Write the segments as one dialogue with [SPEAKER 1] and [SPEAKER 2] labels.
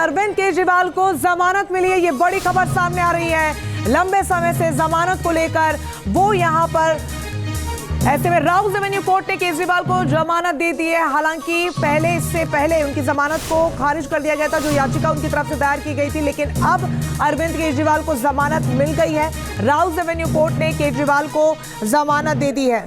[SPEAKER 1] अरविंद केजरीवाल को जमानत मिली है। ये बड़ी खबर सामने आ रही है। लंबे समय से जमानत को लेकर वो यहां पर, ऐसे में राउज एवेन्यू कोर्ट ने केजरीवाल को जमानत दे दी है। हालांकि इससे पहले उनकी जमानत को खारिज कर दिया गया था, जो याचिका उनकी तरफ से दायर की गई थी, लेकिन अब अरविंद केजरीवाल को जमानत मिल गई है। राउज एवेन्यू कोर्ट ने केजरीवाल को जमानत दे दी है।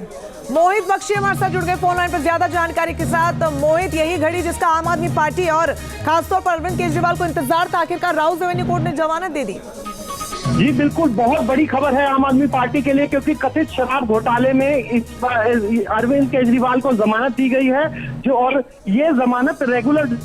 [SPEAKER 1] मोहित बख्शी हमारे साथ जुड़ गए फोन लाइन पर ज्यादा जानकारी के साथ। मोहित, यही घड़ी जिसका आम आदमी पार्टी और खासतौर पर अरविंद केजरीवाल को इंतजार था, आखिरकार राउज एवेन्यू कोर्ट ने जमानत दे दी।
[SPEAKER 2] जी बिल्कुल, बहुत बड़ी खबर है आम आदमी पार्टी के लिए, क्योंकि कथित शराब घोटाले में अरविंद केजरीवाल को जमानत दी गई है, जो और ये जमानत रेगुलर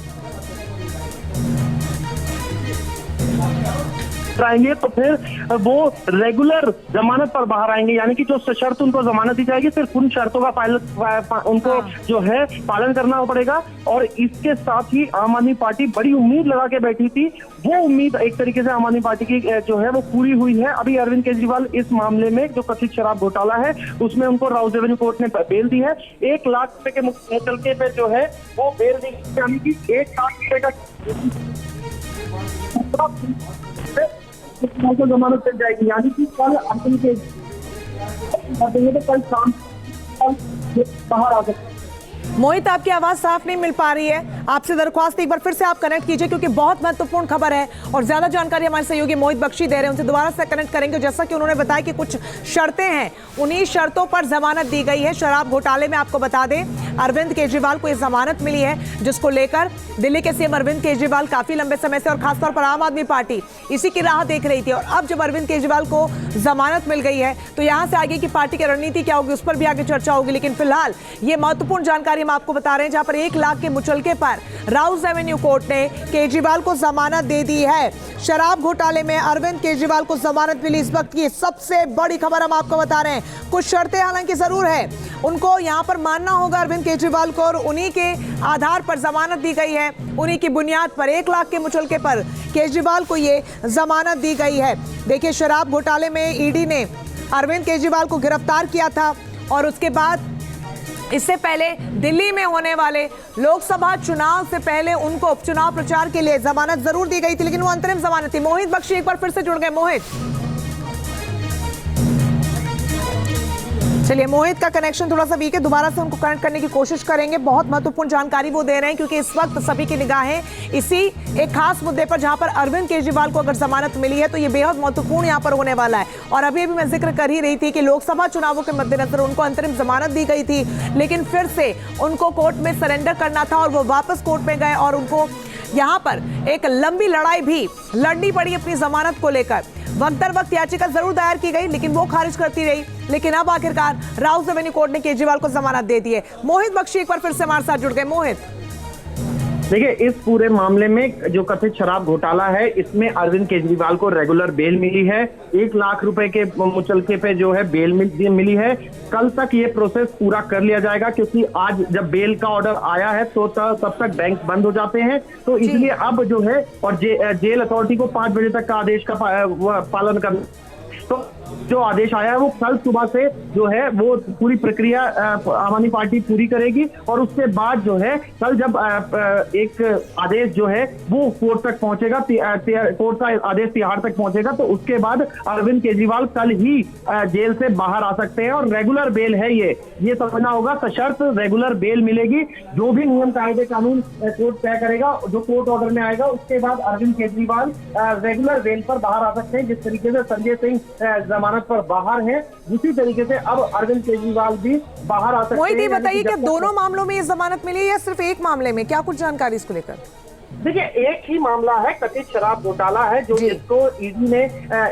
[SPEAKER 2] आएंगे तो फिर वो रेगुलर जमानत पर बाहर आएंगे। यानी कि जो सशर्त उनको जमानत दी जाएगी, सिर्फ उन शर्तों का उनको जो है पालन करना पड़ेगा। और इसके साथ ही आम आदमी पार्टी बड़ी उम्मीद लगा के बैठी थी, वो उम्मीद एक तरीके से आम आदमी पार्टी की जो है वो पूरी हुई है। अभी अरविंद केजरीवाल इस मामले में जो कथित शराब घोटाला है उसमें उनको राउज एवेन्यू कोर्ट ने बेल दी है। 1 लाख रुपए के मुचलके पे जो है वो बेल दी, यानी कि 1 लाख रुपए का को जमानत मिल जाएगी। यानी कि कल अरविंद केजरीवाल तो कल शाम बाहर आ सकते।
[SPEAKER 1] मोहित, आपकी आवाज साफ नहीं मिल पा रही है, आपसे दरख्वास्त एक बार फिर से आप कनेक्ट कीजिए, क्योंकि बहुत महत्वपूर्ण खबर है और ज्यादा जानकारी हमारे सहयोगी मोहित बख्शी दे रहे हैं। उनसे दोबारा से कनेक्ट करेंगे। जैसा कि उन्होंने बताया कि कुछ शर्तें हैं, उन्हीं शर्तों पर जमानत दी गई है। शराब घोटाले में आपको बता दें, अरविंद केजरीवाल को यह जमानत मिली है, जिसको लेकर दिल्ली के सीएम अरविंद केजरीवाल काफी लंबे समय से और खासतौर पर आम आदमी पार्टी इसी की राह देख रही थी। और अब जब अरविंद केजरीवाल को जमानत मिल गई है, तो यहां से आगे की पार्टी की रणनीति क्या होगी, उस पर भी आगे चर्चा होगी। लेकिन फिलहाल ये महत्वपूर्ण जानकारी हम आपको बता रहे हैं, जहां पर 1 लाख के मुचलके पर राउज एवेन्यू कोर्ट ने केजरीवाल को जमानत दे दी है। शराब घोटाले में अरविंद केजरीवाल को जमानत मिली, इस वक्त की सबसे बड़ी खबर हम आपको बता रहे हैं। कुछ शर्तें हालांकि जरूर है, उनको यहां पर मानना होगा अरविंद केजरीवाल को, और उन्हीं के आधार पर जमानत दी गई है। उन्हीं की बुनियाद पर 1 लाख के मुचलके पर केजरीवाल को ये जमानत दी गई है। देखिए, शराब घोटाले में ईडी ने अरविंद केजरीवाल को गिरफ्तार किया था, और उसके बाद इससे पहले दिल्ली में होने वाले लोकसभा चुनाव से पहले उनको उपचुनाव प्रचार के लिए जमानत जरूर दी गई थी, लेकिन वो अंतरिम जमानत थी। मोहित बख्शी एक बार फिर से जुड़ गए। मोहित, चलिए, मोहित का कनेक्शन थोड़ा सा वीक है, दोबारा से उनको कनेक्ट करने की कोशिश करेंगे। बहुत महत्वपूर्ण जानकारी वो दे रहे हैं, क्योंकि इस वक्त सभी की निगाहें इसी एक खास मुद्दे पर, जहां पर अरविंद केजरीवाल को अगर जमानत मिली है तो ये बेहद महत्वपूर्ण यहां पर होने वाला है। और अभी मैं जिक्र कर ही रही थी कि लोकसभा चुनावों के मद्देनजर उनको अंतरिम जमानत दी गई थी, लेकिन फिर से उनको कोर्ट में सरेंडर करना था और वो वापस कोर्ट में गए, और उनको यहां पर एक लंबी लड़ाई भी लड़नी पड़ी अपनी जमानत को लेकर। वक्त दर वक्त याचिका जरूर दायर की गई, लेकिन वो खारिज करती रही। लेकिन अब आखिरकार राउज एवेन्यू कोर्ट ने केजरीवाल को जमानत दे दी है। मोहित बख्शी एक बार फिर से हमारे साथ जुड़ गए। मोहित,
[SPEAKER 2] देखिए, इस पूरे मामले में जो कथित शराब घोटाला है, इसमें अरविंद केजरीवाल को रेगुलर बेल मिली है। 1 लाख रुपए के मुचलके पे जो है बेल मिली है। कल तक ये प्रोसेस पूरा कर लिया जाएगा, क्योंकि आज जब बेल का ऑर्डर आया है तो तब तक बैंक बंद हो जाते हैं, तो इसलिए अब जो है, और जेल अथॉरिटी को 5 बजे तक का आदेश का पालन करना, तो जो आदेश आया है वो कल सुबह से जो है वो पूरी प्रक्रिया आम आदमी पार्टी पूरी करेगी। और उसके बाद जो है कल जब एक आदेश जो है वो कोर्ट तक पहुंचेगा, कोर्ट का आदेश तिहाड़ तक पहुंचेगा, तो उसके बाद अरविंद केजरीवाल कल ही जेल से बाहर आ सकते हैं। और रेगुलर बेल है, ये समझना होगा, सशर्त रेगुलर बेल मिलेगी। जो भी नियम कायदे कानून कोर्ट तय करेगा, जो कोर्ट ऑर्डर में आएगा, उसके बाद अरविंद केजरीवाल रेगुलर बेल पर बाहर आ सकते हैं। जिस तरीके से संजय सिंह जमानत पर बाहर है, उसी तरीके से अब अरविंद केजरीवाल भी बाहर आ सकते हैं।
[SPEAKER 1] मोहित, ये बताइए कि दोनों मामलों में ये जमानत मिली है या सिर्फ एक मामले में, क्या कुछ जानकारी इसको लेकर?
[SPEAKER 2] देखिए, एक ही मामला है, कथित शराब घोटाला है, जो जिसको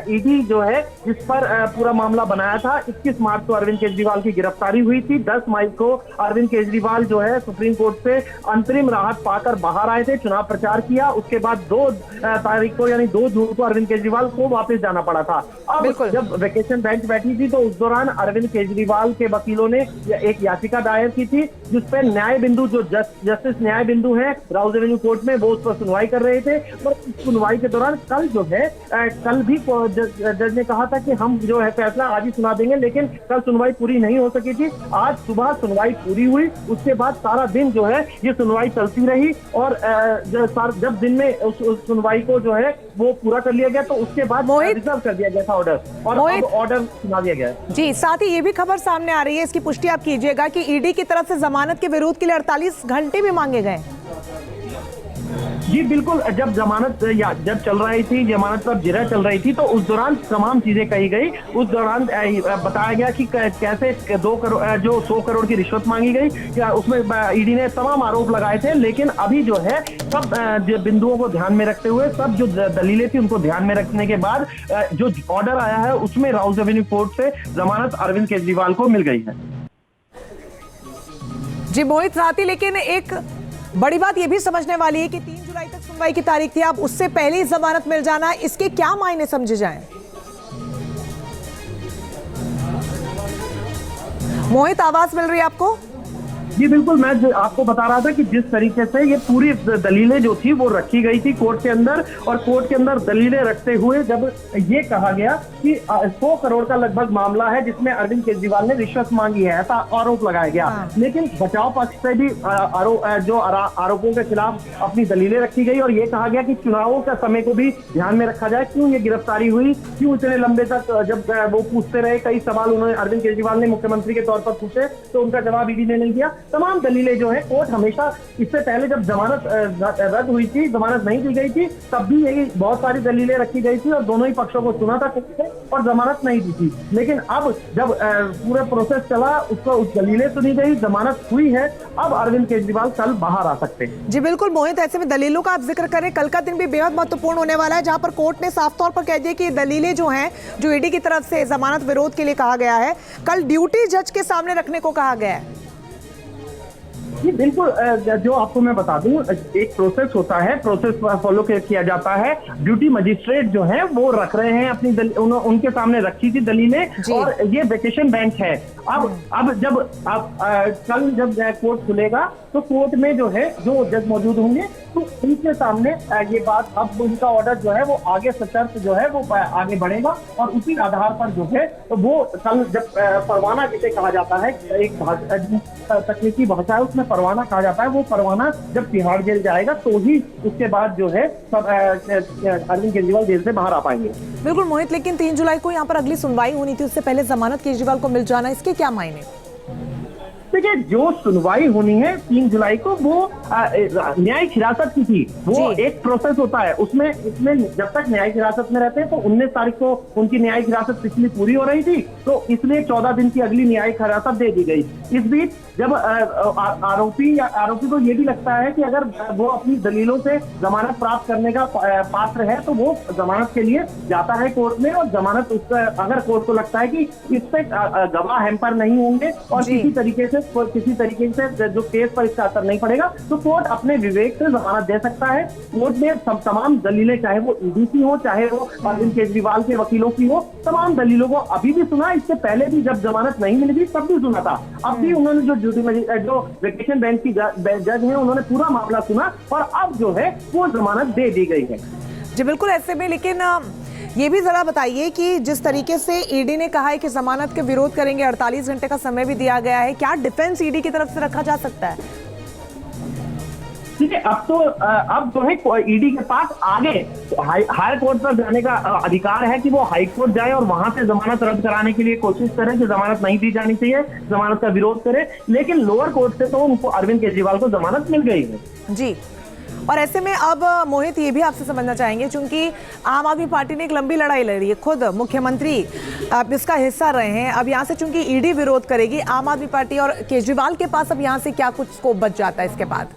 [SPEAKER 2] ईडी जो है जिस पर पूरा मामला बनाया था। 21 मार्च को अरविंद केजरीवाल की गिरफ्तारी हुई थी। 10 मई को अरविंद केजरीवाल जो है सुप्रीम कोर्ट से अंतरिम राहत पाकर बाहर आए थे, चुनाव प्रचार किया। उसके बाद 2 तारीख को, यानी 2 जून को अरविंद केजरीवाल को वापस जाना पड़ा था। अब जब वेकेशन बेंच बैठी थी, तो उस दौरान अरविंद केजरीवाल के वकीलों ने एक याचिका दायर की थी, जिसपे न्याय बिंदु, जो जस्टिस न्याय बिंदु है राउज एवेन्यू कोर्ट में, वो उस पर सुनवाई कर रहे थे। और इस सुनवाई के दौरान कल जो है कल भी जज ने कहा था कि हम जो है फैसला आज ही सुना देंगे, लेकिन कल सुनवाई पूरी नहीं हो सकी थी। आज सुबह सुनवाई पूरी हुई, उसके बाद सारा दिन जो है ये सुनवाई चलती रही और जब दिन में उस सुनवाई को जो है वो पूरा कर लिया गया तो उसके बाद रिजर्व कर दिया गया था ऑर्डर और अब ऑर्डर सुना दिया गया
[SPEAKER 1] जी। साथ ही ये भी खबर सामने आ रही है, इसकी पुष्टि आप कीजिएगा कि ईडी की तरफ से जमानत के विरोध के लिए 48 घंटे भी मांगे गए।
[SPEAKER 2] जी बिल्कुल, जब जमानत जब चल रही थी, जमानत पर जिरह चल रही थी तो उस दौरान तमाम चीजें कही गई। उस दौरान बताया गया कि कैसे 2 करोड़ जो 100 करोड़ की रिश्वत मांगी गई, या उसमें ईडी ने तमाम आरोप लगाए थे। लेकिन अभी जो है सब बिंदुओं को ध्यान में रखते हुए, सब जो दलीलें थी उनको ध्यान में रखने के बाद जो ऑर्डर आया है उसमें राउस एवेन्यू कोर्ट से जमानत अरविंद केजरीवाल को मिल गई है।
[SPEAKER 1] जी मोहित, साथ ही लेकिन एक बड़ी बात यह भी समझने वाली है कि 3 जुलाई तक सुनवाई की तारीख थी, अब उससे पहले ही जमानत मिल जाना, इसके क्या मायने समझे जाएं? मोहित, आवाज मिल रही है आपको?
[SPEAKER 2] जी बिल्कुल, मैं आपको बता रहा था कि जिस तरीके से ये पूरी दलीलें जो थी वो रखी गई थी कोर्ट के अंदर, और कोर्ट के अंदर दलीलें रखते हुए जब ये कहा गया कि 100 करोड़ का लगभग मामला है जिसमें अरविंद केजरीवाल ने रिश्वत मांगी है, ऐसा आरोप लगाया गया। लेकिन बचाव पक्ष से भी आरोपों के खिलाफ अपनी दलीलें रखी गई और ये कहा गया कि चुनावों का समय को भी ध्यान में रखा जाए। क्यों ये गिरफ्तारी हुई, क्यों इतने लंबे तक जब वो पूछते रहे, कई सवाल उन्होंने अरविंद केजरीवाल ने मुख्यमंत्री के तौर पर पूछे तो उनका जवाब ईडी ने नहीं दिया। तमाम दलीलें जो है कोर्ट हमेशा, इससे पहले जब जमानत रद्द हुई थी, जमानत नहीं दी गई थी, तब भी यही बहुत सारी दलीलें रखी गई थी और दोनों ही पक्षों को सुना था और जमानत नहीं दी थी। लेकिन अब जब पूरा प्रोसेस चला, उसको उस दलीलें सुनी गई, जमानत हुई है, अब अरविंद केजरीवाल कल बाहर आ सकते हैं।
[SPEAKER 1] जी बिल्कुल मोहित, ऐसे में दलीलों का आप जिक्र करें, कल का दिन भी बेहद महत्वपूर्ण होने वाला है, जहां पर कोर्ट ने साफ तौर पर कह दिया कि दलीलें जो हैं, जो ईडी की तरफ से जमानत विरोध के लिए कहा गया है, कल ड्यूटी जज के सामने रखने को कहा गया है।
[SPEAKER 2] जी बिल्कुल, जो आपको मैं बता दूं, एक प्रोसेस होता है, प्रोसेस फॉलो किया जाता है। ड्यूटी मजिस्ट्रेट जो है वो रख रहे हैं अपनी उनके सामने रखी थी दलीलें, और ये वेकेशन बेंच है। अब जब कल जब कोर्ट खुलेगा तो कोर्ट में जो है जो जज मौजूद होंगे तो उनके सामने ये बात, अब उनका ऑर्डर जो है वो आगे सशर्त जो है वो आगे बढ़ेगा और उसी आधार पर जो है तो वो कल जब परवाना जिसे कहा जाता है, एक तकनीकी भाषा है उसमें परवाना कहा जाता है, वो परवाना जब तिहाड़ जेल जाएगा तो ही उसके बाद जो है अरविंद केजरीवाल जेल से बाहर आ पाएंगे।
[SPEAKER 1] बिल्कुल मोहित, लेकिन 3 जुलाई को यहाँ पर अगली सुनवाई होनी थी, उससे पहले जमानत केजरीवाल को मिल जाना, इसके क्या मायने?
[SPEAKER 2] देखिए, जो सुनवाई होनी है 3 जुलाई को वो न्यायिक हिरासत की थी, वो एक प्रोसेस होता है, उसमें जब तक न्यायिक हिरासत में रहते हैं तो 19 तारीख को उनकी न्यायिक हिरासत पिछली पूरी हो रही थी, तो इसलिए 14 दिन की अगली न्यायिक हिरासत दे दी गई। इस बीच जब आरोपी को ये भी लगता है कि अगर वो अपनी दलीलों से जमानत प्राप्त करने का पात्र है तो वो जमानत के लिए जाता है कोर्ट में, और जमानत अगर कोर्ट को लगता है कि इस पे गवाह हैम्पर नहीं होंगे और किसी तरीके से जो केस पर इसका असर नहीं पड़ेगा, तो कोर्ट अपने विवेक से जमानत दे सकता है। कोर्ट ने तमाम दलीलें, चाहे वो ईडी की हो, चाहे वो अरविंद केजरीवाल के वकीलों की हो, तमाम दलीलों को अभी भी सुना। इससे पहले भी जब जमानत नहीं मिली थी तब भी सुना था। अब भी उन्होंने जो वेकेशन बेंच की जज है उन्होंने पूरा मामला सुना और अब जो है वो जमानत दे दी गई है।
[SPEAKER 1] जी बिल्कुल, ऐसे में लेकिन ये भी जरा बताइए कि जिस तरीके से ईडी ने कहा है कि जमानत के विरोध करेंगे, 48 घंटे का समय भी दिया गया है, क्या डिफेंस ईडी की तरफ से रखा जा सकता है?
[SPEAKER 2] ठीक है, अब जो है ईडी के पास आगे हाई कोर्ट पर जाने का अधिकार है कि वो हाई कोर्ट जाए और वहां से जमानत रद्द कराने के लिए कोशिश करें कि जमानत नहीं दी जानी चाहिए, जमानत का विरोध करें। लेकिन लोअर कोर्ट से तो उनको अरविंद केजरीवाल को जमानत मिल गई है।
[SPEAKER 1] जी, और ऐसे में अब मोहित ये भी आपसे समझना चाहेंगे, क्योंकि आम आदमी पार्टी ने एक लंबी लड़ाई लड़ी है, खुद मुख्यमंत्री अब इसका हिस्सा रहे हैं, अब यहाँ से चूंकि ईडी विरोध करेगी, आम आदमी पार्टी और केजरीवाल के पास अब यहाँ से क्या कुछ स्कोप बच जाता है इसके बाद?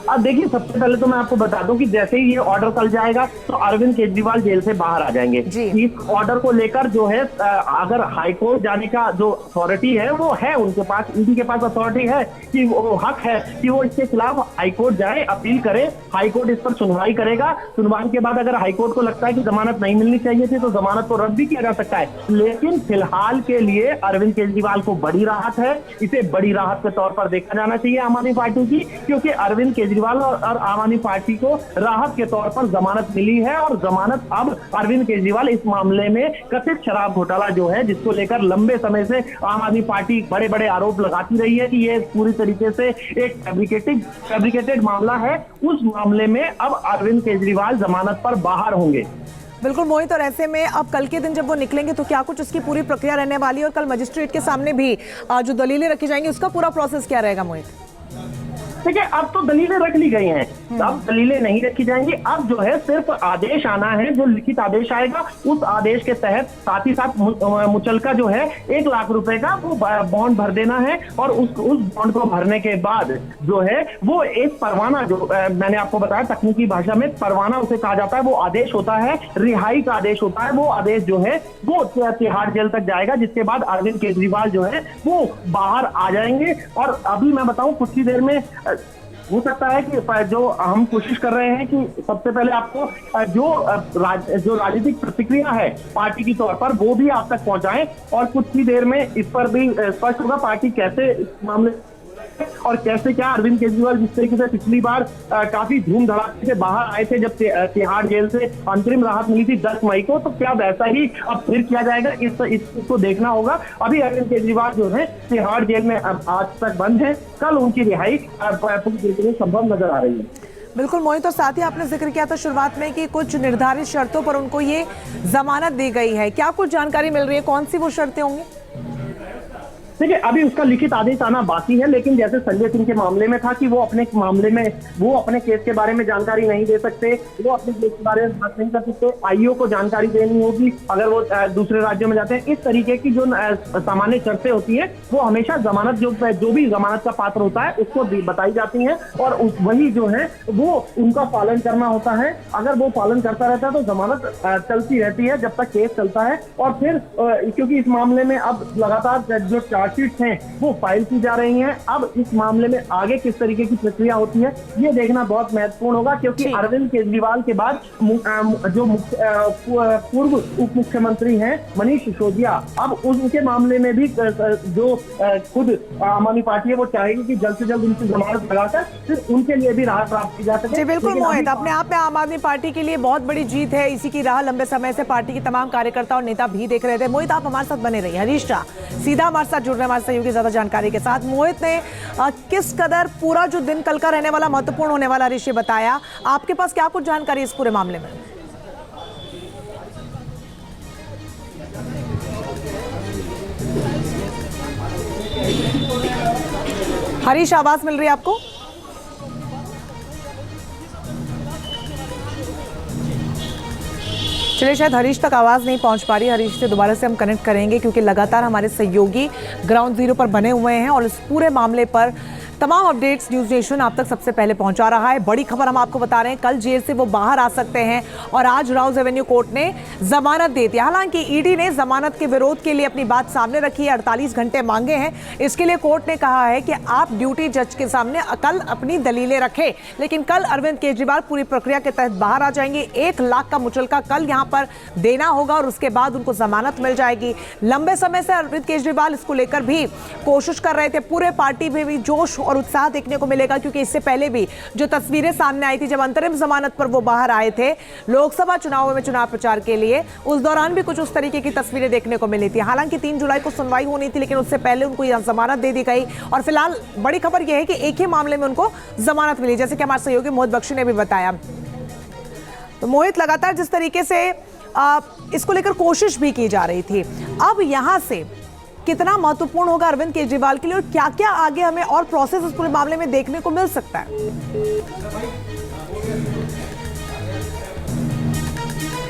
[SPEAKER 2] अब देखिए, सबसे पहले तो मैं आपको बता दूं कि जैसे ही ये ऑर्डर चल जाएगा तो अरविंद केजरीवाल जेल से बाहर आ जाएंगे। इस ऑर्डर को लेकर जो है अगर हाईकोर्ट जाने का जो अथॉरिटी है वो है उनके पास, ईडी के पास अथॉरिटी है कि वो हक है कि वो इसके खिलाफ हाईकोर्ट जाए, अपील करे, हाईकोर्ट इस पर सुनवाई करेगा। सुनवाई के बाद अगर हाईकोर्ट को लगता है कि जमानत नहीं मिलनी चाहिए थी तो जमानत को रद्द भी किया जा सकता है। लेकिन फिलहाल के लिए अरविंद केजरीवाल को बड़ी राहत है, इसे बड़ी राहत के तौर पर देखा जाना चाहिए आम आदमी पार्टी की, क्योंकि अरविंद केजरीवाल और आम आदमी पार्टी को राहत के तौर पर जमानत मिली है। और जमानत अब अरविंद केजरीवाल इस मामले में कथित शराब घोटाला जो है, जिसको लेकर लंबे समय से आम आदमी पार्टी बड़े बड़े आरोप लगाती रही है कि ये पूरी तरीके से एक फैब्रिकेटेड मामला है, उस मामले में अब अरविंद केजरीवाल जमानत पर बाहर होंगे।
[SPEAKER 1] बिल्कुल मोहित, और ऐसे में अब कल के दिन जब वो निकलेंगे तो क्या कुछ उसकी पूरी प्रक्रिया रहने वाली है, और कल मजिस्ट्रेट के सामने भी जो दलीलें रखी जाएंगी उसका पूरा प्रोसेस क्या रहेगा मोहित?
[SPEAKER 2] देखिए, अब तो दलीलें रख ली गई हैं, अब दलीलें नहीं रखी जाएंगी। अब जो है सिर्फ आदेश आना है, जो लिखित आदेश आएगा उस आदेश के तहत साथ ही साथ मुचलका जो है 1 लाख रुपए का वो बॉन्ड भर देना है। और उस बॉन्ड को भरने के बाद जो है वो एक परवाना, जो मैंने आपको बताया तकनीकी भाषा में परवाना उसे कहा जाता है, वो आदेश होता है, रिहाई का आदेश होता है। वो आदेश जो है वो तिहाड़ जेल तक जाएगा, जिसके बाद अरविंद केजरीवाल जो है वो बाहर आ जाएंगे। और अभी मैं बताऊं, कुछ ही देर में हो सकता है कि जो हम कोशिश कर रहे हैं कि सबसे पहले आपको जो राजनीतिक प्रतिक्रिया है पार्टी की तौर पर वो भी आप तक पहुंचाएं, और कुछ ही देर में इस पर भी स्पष्ट होगा पार्टी कैसे इस मामले और कैसे क्या अरविंद केजरीवाल जिस तरीके से पिछली बार काफी धूम धड़ाके से बाहर आए थे जब तिहाड़ जेल से अंतरिम राहत मिली थी 10 मई को, तो क्या वैसा ही अब फिर किया जाएगा, इसको देखना होगा। अभी अरविंद केजरीवाल जो है तिहाड़ जेल में आज तक बंद है, कल उनकी रिहाई संभव नजर आ रही है।
[SPEAKER 1] बिल्कुल मोहित, और साथ ही आपने जिक्र किया था शुरुआत में कि कुछ निर्धारित शर्तों पर उनको ये जमानत दी गई है, क्या कुछ जानकारी मिल रही है, कौन सी वो शर्तें होंगी?
[SPEAKER 2] देखिए, अभी उसका लिखित आदेश आना बाकी है, लेकिन जैसे संजय सिंह के मामले में था कि वो अपने मामले में वो अपने केस के बारे में जानकारी नहीं दे सकते, वो अपने केस के बारे में बात नहीं कर सकते, आईओ को जानकारी देनी होगी अगर वो दूसरे राज्यों में जाते हैं। इस तरीके की जो सामान्य शर्तें होती है वो हमेशा जमानत जो भी जमानत का पात्र होता है उसको बताई जाती है, और वही जो है वो उनका पालन करना होता है। अगर वो पालन करता रहता है तो जमानत चलती रहती है जब तक केस चलता है। और फिर क्योंकि इस मामले में अब लगातार जो चार्जशीट हैं वो फाइल की जा रही हैं, अब इस मामले में आगे किस तरीके की प्रक्रिया होती है ये देखना बहुत महत्वपूर्ण होगा, क्योंकि अरविंद केजरीवाल के बाद जो पूर्व उप मुख्यमंत्री हैं मनीष सिसोदिया, अब उनके मामले में भी जो खुद आम आदमी पार्टी है वो चाहेगी कि जल्द से जल्द उनकी जमानत लगाकर फिर उनके लिए भी राहत प्राप्त की जा सके।
[SPEAKER 1] जी बिल्कुल मोहित, अपने आप में आम आदमी पार्टी के लिए बहुत बड़ी जीत है, इसी की राह लंबे समय से पार्टी के तमाम कार्यकर्ता और नेता भी देख रहे थे। मोहित, आप हमारे साथ बने रहिए। हरीश शाह सीधा हमारे साथ जुड़ रहे हैं हमारे सहयोगी ज्यादा जानकारी के साथ। मोहित ने किस कदर पूरा जो दिन कल का रहने वाला महत्वपूर्ण होने वाला हरीश बताया, आपके पास क्या कुछ जानकारी इस पूरे मामले में? हरीश, आवाज मिल रही है आपको? चलिए, शायद हरीश तक आवाज़ नहीं पहुंच पा रही। हरीश से दोबारा से हम कनेक्ट करेंगे क्योंकि लगातार हमारे सहयोगी ग्राउंड जीरो पर बने हुए हैं और इस पूरे मामले पर तमाम अपडेट्स न्यूज़ नेशन आप तक सबसे पहले पहुंचा रहा है। बड़ी खबर हम आपको बता रहे हैं, कल जेल से वो बाहर आ सकते हैं और आज राउज एवेन्यू कोर्ट ने जमानत दे दी। हालांकि ईडी ने जमानत के विरोध के लिए अपनी बात सामने रखी है, 48 घंटे मांगे हैं। इसके लिए कोर्ट ने कहा है कि आप ड्यूटी जज के सामने कल अपनी दलीलें रखें, लेकिन कल अरविंद केजरीवाल पूरी प्रक्रिया के तहत बाहर आ जाएंगे। 1 लाख का मुचलका कल यहाँ पर देना होगा और उसके बाद उनको जमानत मिल जाएगी। लंबे समय से अरविंद केजरीवाल इसको लेकर भी कोशिश कर रहे थे, पूरे पार्टी में भी जोश और उत्साह देखने को मिलेगा, क्योंकि इससे पहले भी जो तस्वीरें सामने आई थी जब अंतरिम जमानत पर वो बाहर आए थे लोकसभा चुनावों में चुनाव प्रचार के लिए, उस दौरान भी कुछ उस तरीके की तस्वीरें देखने को मिली थी। हालांकि 3 जुलाई को सुनवाई होनी थी, लेकिन उससे पहले उनको यह जमानत दे दी गई और फिलहाल बड़ी खबर यह है कि एक ही मामले में उनको जमानत मिली, जैसे कि हमारे सहयोगी मोहित बख्शी ने भी बताया। तो मोहित, लगातार जिस तरीके से इसको लेकर कोशिश भी की जा रही थी, अब यहां से कितना महत्वपूर्ण होगा अरविंद केजरीवाल के लिए और क्या क्या आगे हमें और प्रोसेस इस पूरे मामले में देखने को मिल सकता है?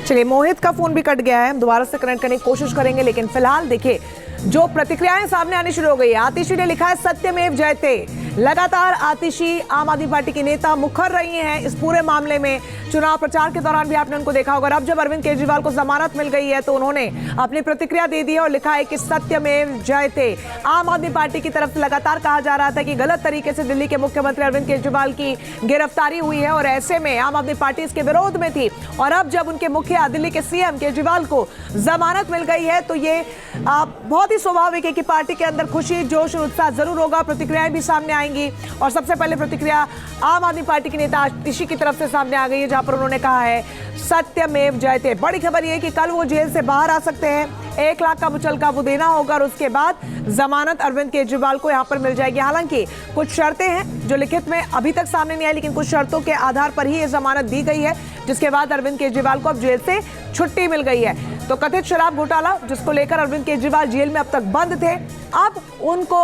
[SPEAKER 1] चलिए, मोहित का फोन भी कट गया है, हम दोबारा से कनेक्ट करने की कोशिश करेंगे, लेकिन फिलहाल देखिए जो प्रतिक्रियाएं सामने आनी शुरू हो गई है। आतिशी ने लिखा है सत्यमेव जयते। लगातार आतिशी आम आदमी पार्टी की नेता मुखर रही हैं इस पूरे मामले में। चुनाव प्रचार के दौरान भी आपने उनको देखा होगा। अब जब अरविंद केजरीवाल को जमानत मिल गई है तो उन्होंने अपनी प्रतिक्रिया दे दी है और लिखा है कि सत्यमेव जयते। आम आदमी पार्टी की तरफ से लगातार कहा जा रहा था कि गलत तरीके से दिल्ली के मुख्यमंत्री अरविंद केजरीवाल की गिरफ्तारी हुई है और ऐसे में आम आदमी पार्टी इसके विरोध में थी, और अब जब उनके मुखिया दिल्ली के सीएम केजरीवाल को जमानत मिल गई है तो ये बहुत बहुत ही स्वाभाविक है कि पार्टी के अंदर खुशी, जोश और उत्साह जरूर होगा, प्रतिक्रियाएं भी सामने आएंगी। और सबसे पहले प्रतिक्रिया आम आदमी पार्टी के नेता आतिशी की तरफ से सामने आ गई है, जहां पर उन्होंने कहा है सत्यमेव जयते। बड़ी खबर यह है कि कल वो जेल से बाहर आ सकते हैं, 1 लाख का मुचलका वो देना होगा और उसके बाद जमानत अरविंद केजरीवाल को यहां पर मिल जाएगी। हालांकि कुछ शर्तें हैं जो लिखित में अभी तक सामने नहीं आई, लेकिन कुछ शर्तों के आधार पर ही ये जमानत दी गई है, जिसके बाद अरविंद केजरीवाल को अब जेल से छुट्टी मिल गई है। तो कथित शराब घोटाला जिसको लेकर अरविंद केजरीवाल जेल में अब तक बंद थे, अब उनको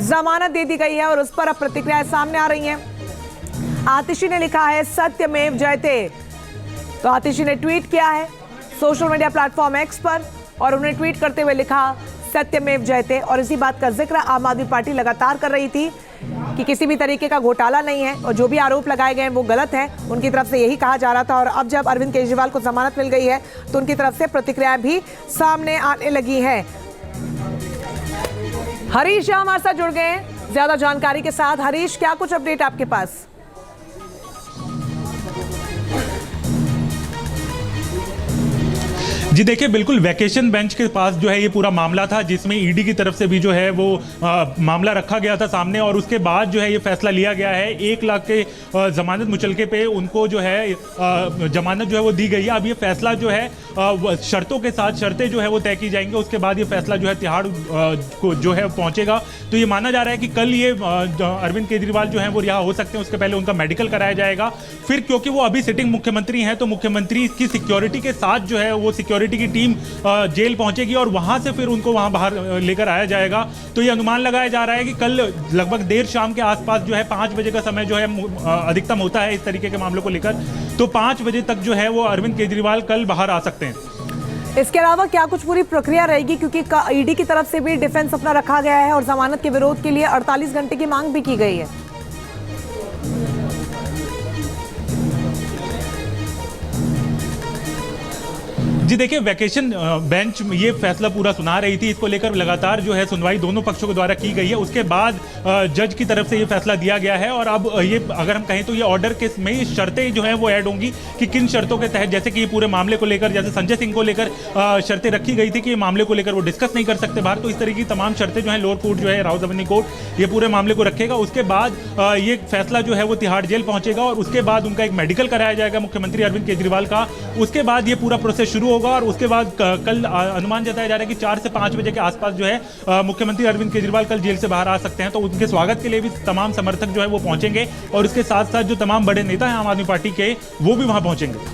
[SPEAKER 1] जमानत दे दी गई है और उस पर अब प्रतिक्रियाएं सामने आ रही हैं। आतिशी ने लिखा है सत्यमेव जयते। तो आतिशी ने ट्वीट किया है सोशल मीडिया प्लेटफॉर्म एक्स पर और उन्हें ट्वीट करते हुए लिखा सत्यमेव जयते। और इसी बात का जिक्र आम आदमी पार्टी लगातार कर रही थी कि किसी भी तरीके का घोटाला नहीं है और जो भी आरोप लगाए गए हैं वो गलत है। उनकी तरफ से यही कहा जा रहा था और अब जब अरविंद केजरीवाल को जमानत मिल गई है तो उनकी तरफ से प्रतिक्रियाएं भी सामने आने लगी हैं। हरीश हमारे साथ जुड़ गए हैं ज्यादा जानकारी के साथ। हरीश, क्या कुछ अपडेट आपके पास?
[SPEAKER 3] जी देखिए, बिल्कुल वैकेशन बेंच के पास जो है ये पूरा मामला था, जिसमें ईडी की तरफ से भी जो है वो मामला रखा गया था सामने और उसके बाद जो है ये फैसला लिया गया है। 1 लाख के जमानत मुचलके पे उनको जो है जमानत जो है वो दी गई है। अब ये फैसला जो है शर्तों के साथ शर्तें जो है वो तय की जाएंगी, उसके बाद ये फैसला जो है तिहाड़ को जो है पहुंचेगा। तो ये माना जा रहा है कि कल ये अरविंद केजरीवाल जो है वो रिहा हो सकते हैं, उसके पहले उनका मेडिकल कराया जाएगा। फिर क्योंकि वो अभी सिटिंग मुख्यमंत्री हैं तो मुख्यमंत्री की सिक्योरिटी के साथ जो है वो सिक्योरिटी की टीम जेल पहुंचेगी और वहां से फिर उनको वहां बाहर लेकर आया जाएगा। तो ये अनुमान लगाया जा रहा है कि कल लगभग देर शाम के आसपास जो है 5 बजे का समय जो है अधिकतम होता है इस तरीके के मामलों को लेकर, तो 5 बजे तक जो है वो अरविंद केजरीवाल कल बाहर आ सकते हैं।
[SPEAKER 1] इसके अलावा क्या कुछ पूरी प्रक्रिया रहेगी, क्योंकि ईडी की तरफ से भी डिफेंस अपना रखा गया है और जमानत के विरोध के लिए 48 घंटे की मांग भी की गई है।
[SPEAKER 3] जी देखिए, वैकेशन बेंच ये फैसला पूरा सुना रही थी, इसको लेकर लगातार जो है सुनवाई दोनों पक्षों के द्वारा की गई है। उसके बाद जज की तरफ से ये फैसला दिया गया है और अब ये अगर हम कहें तो ये ऑर्डर के में ये शर्तें जो है वो ऐड होंगी कि किन शर्तों के तहत, जैसे कि ये पूरे मामले को लेकर, जैसे संजय सिंह को लेकर शर्तें रखी गई थी कि ये मामले को लेकर वो डिस्कस नहीं कर सकते बाहर, तो इस तरह की तमाम शर्तें जो है लोअर कोर्ट जो है राउज़ावनी कोर्ट ये पूरे मामले को रखेगा। उसके बाद ये फैसला जो है वो तिहाड़ जेल पहुंचेगा और उसके बाद उनका एक मेडिकल कराया जाएगा मुख्यमंत्री अरविंद केजरीवाल का। उसके बाद ये पूरा प्रोसेस शुरू होगा और उसके बाद कल अनुमान जताया जा रहा है कि 4 से 5 बजे के आसपास जो है मुख्यमंत्री अरविंद केजरीवाल कल जेल से बाहर आ सकते हैं। तो उनके स्वागत के लिए भी तमाम समर्थक जो है वो पहुंचेंगे और उसके साथ साथ जो तमाम बड़े नेता हैं आम आदमी पार्टी के, वो भी वहां पहुंचेंगे।